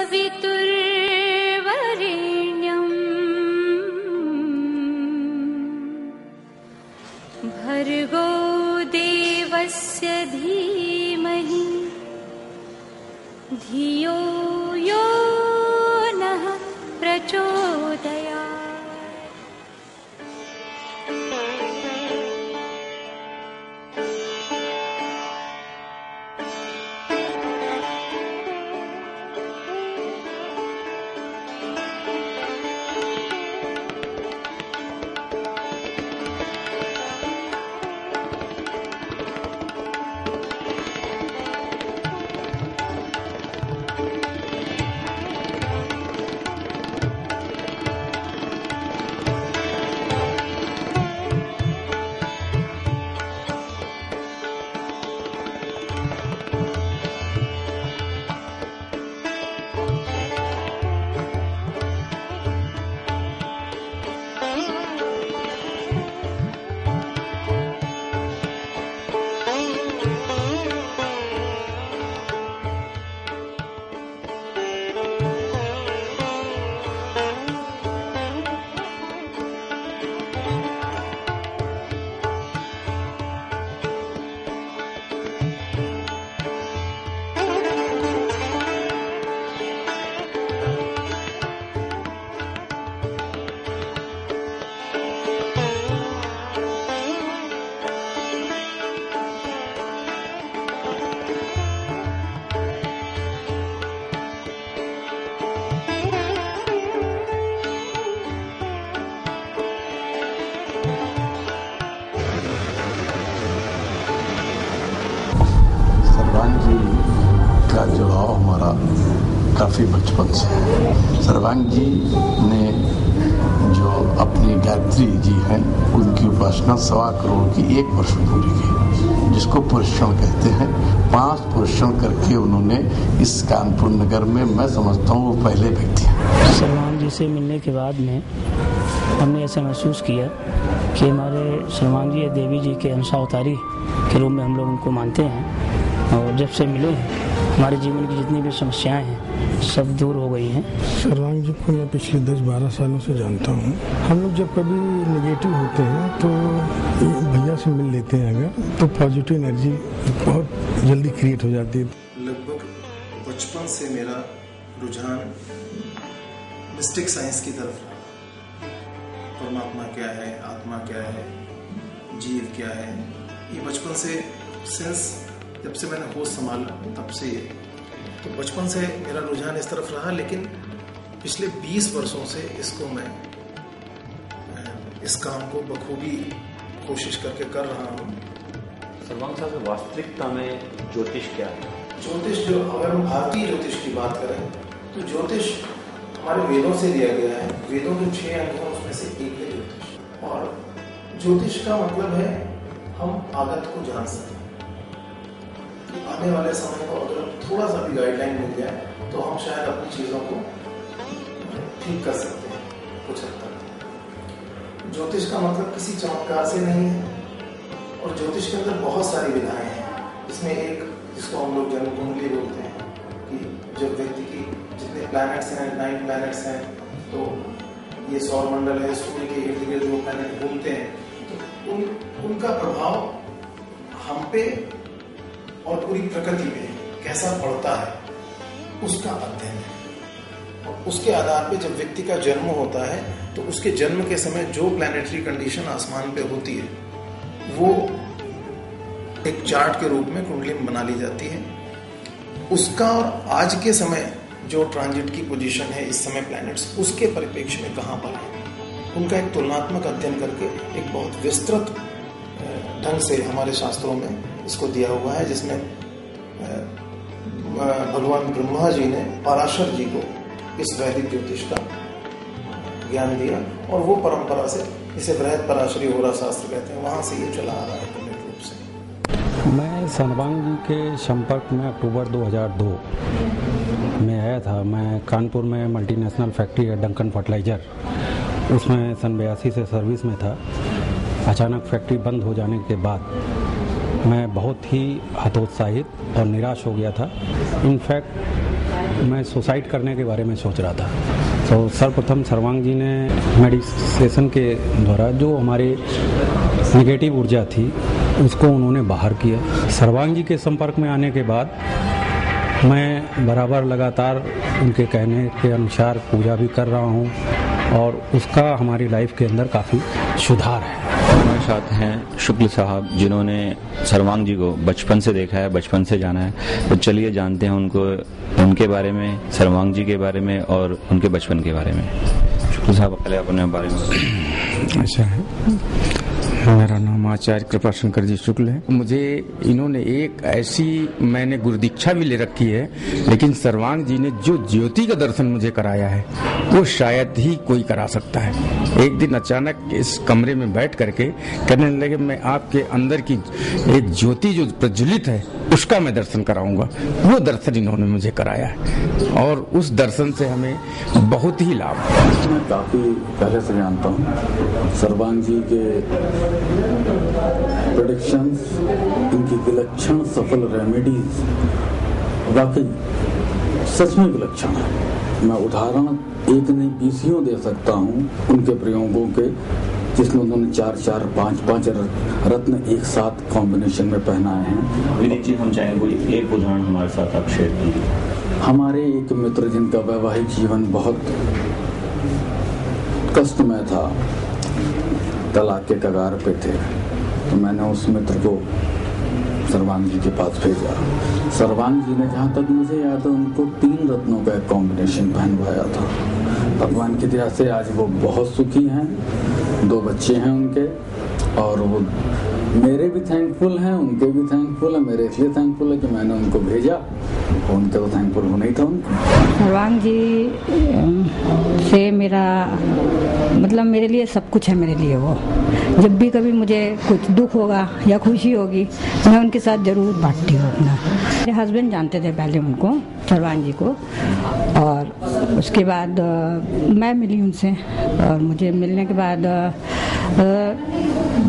सवितुर्वरेण्यम् भर्गो देवस्य धीमहि धियो यो नः प्रचोदयात्। सर्वांग जी का जुड़ाव हमारा काफ़ी बचपन से है। सर्वांग जी ने जो अपनी गायत्री जी हैं उनकी उपासना 1.25 करोड़ की 1 वर्ष में पूरी की, जिसको पुरुषण कहते हैं। 5 पुरुषण करके उन्होंने इस कानपुर नगर में, मैं समझता हूँ, वो पहले व्यक्ति हैं। सर्वांग जी से मिलने के बाद में हमने ऐसा महसूस किया कि हमारे सर्वांग जी देवी जी के अंशावतारी के रूप में हम लोग उनको मानते हैं, और जब से मिले हैं हमारे जीवन की जितनी भी समस्याएं हैं सब दूर हो गई हैं। सर्वांग जी को मैं पिछले 10-12 सालों से जानता हूँ। हम लोग जब कभी नेगेटिव होते हैं तो भैया से मिल लेते हैं अगर, तो पॉजिटिव एनर्जी बहुत जल्दी क्रिएट हो जाती है। लगभग बचपन से मेरा रुझान मिस्टिक साइंस की तरफ रहा। परमात्मा क्या है, आत्मा क्या है, जीव क्या है, ये बचपन से सेंस जब से मैंने होश संभाला तब से, तो बचपन से मेरा रुझान इस तरफ रहा। लेकिन पिछले 20 वर्षों से इसको मैं इस काम को बखूबी कोशिश करके कर रहा हूँ। सर्वांग साहब, वास्तविकता में ज्योतिष क्या है? ज्योतिष, जो अगर हम भारतीय ज्योतिष की बात करें तो ज्योतिष हमारे वेदों से दिया गया है। वेदों के 6 अंग हैं, उसमें से एक है ज्योतिष। और ज्योतिष का मतलब है हम आगत को जान सकें। आने वाले समय को अगर थोड़ा सा भी गाइडलाइन मिल जाए तो हम शायद अपनी चीजों को ठीक कर सकते हैं कुछ हद तक। ज्योतिष का मतलब किसी चमत्कार से नहीं है, और ज्योतिष के अंदर बहुत सारी विधाएं हैं। इसमें एक, जिसको हम लोग जन्म कुंडली बोलते हैं, कि जब व्यक्ति की जितने प्लैनेट्स हैं, 9 प्लैनेट्स हैं, तो ये सौर मंडल है, सूर्य के इर्द गिर्द वो प्लैनेट घूमते हैं, तो उनका प्रभाव हम पे और पूरी प्रकृति पे कैसा पड़ता है उसका अध्ययन है। और उसके आधार पे जब व्यक्ति का जन्म होता है तो उसके जन्म के समय जो प्लैनेटरी कंडीशन आसमान पे होती है वो एक चार्ट के रूप में कुंडली में बना ली जाती है। उसका और आज के समय जो ट्रांजिट की पोजीशन है इस समय प्लैनेट्स, उसके परिप्रेक्ष्य में कहाँ पर है, उनका एक तुलनात्मक अध्ययन करके एक बहुत विस्तृत ढंग से हमारे शास्त्रों में इसको दिया हुआ है, जिसमें भगवान ब्रह्मा जी ने पराशर जी को इस वैदिक ज्योतिष का ज्ञान दिया, और वो परंपरा से इसे बृहद पराशरी होरा शास्त्र कहते हैं, वहां से ये चला आ रहा है क्रमिक रूप से। मैं सर्वांग जी के संपर्क में अक्टूबर 2002 में आया था। मैं कानपुर में मल्टीनेशनल फैक्ट्री है डंकन फर्टिलाइजर, उसमें सन 82 से सर्विस में था। अचानक फैक्ट्री बंद हो जाने के बाद मैं बहुत ही हतोत्साहित और निराश हो गया था। इनफैक्ट मैं सुसाइड करने के बारे में सोच रहा था। तो सर्वप्रथम सर्वांग जी ने मेडिटेशन के द्वारा जो हमारे नेगेटिव ऊर्जा थी उसको उन्होंने बाहर किया। सर्वांग जी के संपर्क में आने के बाद मैं बराबर लगातार उनके कहने के अनुसार पूजा भी कर रहा हूँ और उसका हमारी लाइफ के अंदर काफ़ी सुधार है। हमारे साथ हैं शुक्ल साहब, जिन्होंने सर्वांग जी को बचपन से देखा है, बचपन से जाना है। तो चलिए जानते हैं उनको, उनके बारे में, सर्वांग जी के बारे में और उनके बचपन के बारे में। शुक्ल साहब पहले अपने बारे में। अच्छा है, मेरा नाम आचार्य कृपाशंकर जी शुक्ल है। मुझे इन्होंने एक ऐसी, मैंने गुरु दीक्षा भी ले रखी है, लेकिन सर्वांग जी ने जो ज्योति का दर्शन मुझे कराया है वो शायद ही कोई करा सकता है। एक दिन अचानक इस कमरे में बैठ करके कहने लगे, मैं आपके अंदर की एक ज्योति जो प्रज्वलित है उसका मैं दर्शन कराऊंगा। वो दर्शन इन्होंने मुझे कराया है और उस दर्शन से हमें बहुत ही लाभ। मैं काफी पहले से जानता हूँ सर्वांग जी के प्रेडिक्शंस, इनकी विलक्षण सफल रेमेडीज वाकई सच में विलक्षण है। मैं उदाहरण एक नहीं 20 दे सकता हूँ उनके प्रयोगों के, जिसमें उन्होंने 4-4, 5-5 रत्न एक साथ कॉम्बिनेशन में पहनाए हैं। विनीत जी, हम चाहेंगे कोई एक उदाहरण हमारे साथ आप शेयर कीजिए। हमारे एक मित्र जिनका वैवाहिक जीवन बहुत कष्टमय था, तलाक के कगार पे थे, तो मैंने उस मित्र को सर्वांग जी के पास भेजा। सर्वांग जी ने जहाँ तक मुझे याद है उनको 3 रत्नों का एक कॉम्बिनेशन पहनवाया था। भगवान की दया से आज वो बहुत सुखी हैं, 2 बच्चे हैं उनके, और वो मेरे भी थैंकफुल हैं, उनके भी थैंकफुल है। मेरे इसलिए थैंकफुल है कि मैंने उनको भेजा, उनके तो थैंकफुल होना ही था उनको। सर्वांग जी से मेरा मतलब मेरे लिए सब कुछ है। मेरे लिए वो जब भी कभी मुझे कुछ दुख होगा या खुशी होगी, मैं उनके साथ जरूर बांटती हूँ अपना। मेरे हस्बैंड जानते थे पहले उनको, सर्वांग जी को, और उसके बाद मैं मिली उनसे, और मुझे मिलने के बाद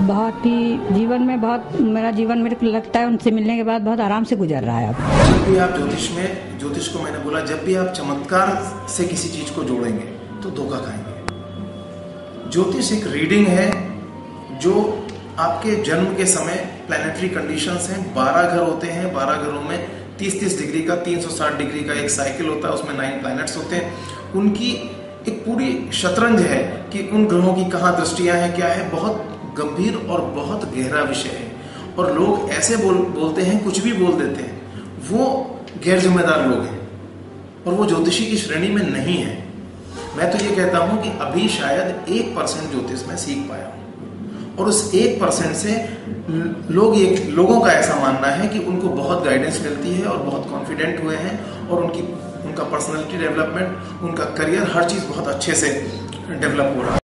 बहुत ही जीवन में मेरा जीवन मेरे को लगता है उनसे मिलने के बाद बहुत आराम से गुजर रहा है। अब जब भी आप ज्योतिष को मैंने बोला, जब भी आप चमत्कार से किसी चीज को जोड़ेंगे तो धोखा खाएंगे। ज्योतिष एक रीडिंग है जो आपके जन्म के समय प्लैनेटरी कंडीशंस हैं। 12 घर होते हैं, 12 घरों में 30-30 डिग्री का, 360 डिग्री का एक साइकिल होता है, उसमें 9 प्लैनेट्स होते हैं। उनकी एक पूरी शतरंज है कि उन ग्रहों की कहाँ दृष्टियां हैं, क्या है। बहुत गंभीर और बहुत गहरा विषय है, और लोग ऐसे बोलते हैं, कुछ भी बोल देते हैं, वो गैर जिम्मेदार लोग हैं और वो ज्योतिषी की श्रेणी में नहीं है। मैं तो ये कहता हूं कि अभी शायद 1% ज्योतिष में सीख पाया हूं, और उस 1% से लोगों का ऐसा मानना है कि उनको बहुत गाइडेंस मिलती है और बहुत कॉन्फिडेंट हुए हैं, और उनका पर्सनैलिटी डेवलपमेंट, उनका करियर, हर चीज बहुत अच्छे से डेवलप हो रहा है।